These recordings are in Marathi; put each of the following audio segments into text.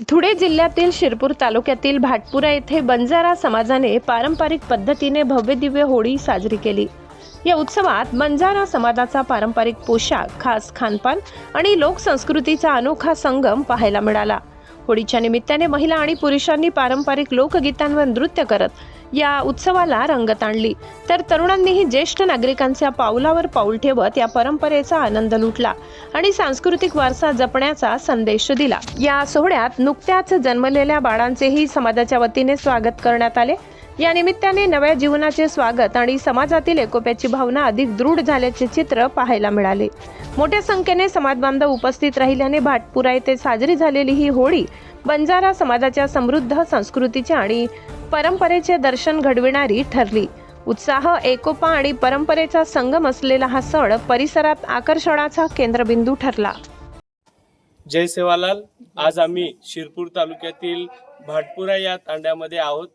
धुळे जिल्ह्यातील शिरपूर तालुक्यातील भाटपुरा येथे बंजारा समाजाने पारंपरिक पद्धतीने भव्यदिव्य होळी साजरी केली। या उत्सवात बंजारा समाजाचा पारंपरिक पोशाख, खास खानपान आणि लोकसंस्कृतीचा अनोखा संगम पाहायला मिळाला। होळीच्या निमित्ताने महिला आणि पुरुषांनी पारंपरिक लोकगीतांवर नृत्य करत या उत्सवाला रंगत आणली, तर तरुणांनीही ज्येष्ठ नागरिकांच्या पावलावर पाऊल ठेवत या परंपरेचा आनंद लुटला आणि सांस्कृतिक वारसा जपण्याचा संदेश दिला। या सोहळ्यात नुकत्याच जन्मलेल्या बाळांचेही समाजाच्या वतीने स्वागत करण्यात आले। या निमित्ताने नव्या जीवनाचे स्वागत आणि समाजातील एकोप्याची भावना अधिक दृढ झाल्याचे चित्र पाहायला मिळाले। मोठ्या संख्येने समाजबांधव उपस्थित राहिल्याने भाटपुरा येथे साजरी झालेली ही होळी बंजारा समाजाच्या समृद्ध संस्कृतीचे आणि परंपरेचे दर्शन घडविणारी ठरली। उत्साह, एकोपा आणि परंपरेचा संगम असलेला हा सण परिसरात आकर्षणाचा केंद्रबिंदू ठरला। जय सेवालाल। आज आम्ही शिरपूर तालुक्यातील भाटपुरा या तांड्यामध्ये आहोत।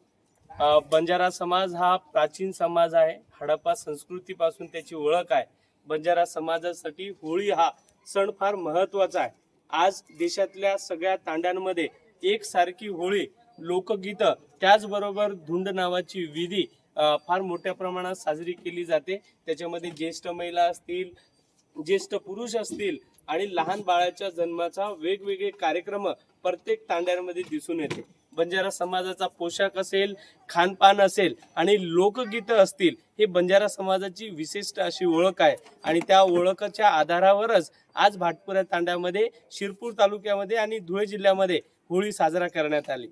बंजारा समाज हा प्राचीन समाज आहे। हडप्पा संस्कृतीपासून त्याची ओळख आहे। बंजारा समाजासाठी होळी हा सण फार महत्त्वाचा आहे। आज देशातल्या सगळ्या तांड्यांमध्ये एकसारखी होळी, लोकगीत, त्याचबरोबर धुंड नावाची विधी फार मोठ्या प्रमाणात साजरी केली जाते। त्याच्यामध्ये ज्येष्ठ महिला असतील, ज्येष्ठ पुरुष असतील आणि लहान बाळाच्या जन्माचा वेगवेगळे कार्यक्रम प्रत्येक तांड्यांमध्ये दिसून येते। बंजारा समाजाचा पोशाख असेल, खानपान असेल आणि लोकगीत असतील, हे बंजारा समाजाची विशिष्ट अशी ओळख आहे आणि त्या ओळखच्या आधारावरच आज भाटपुरा तांड्यामध्ये, शिरपूर तालुक्यामध्ये आणि धुळे जिल्ह्यामध्ये होळी साजरा करण्यात आली।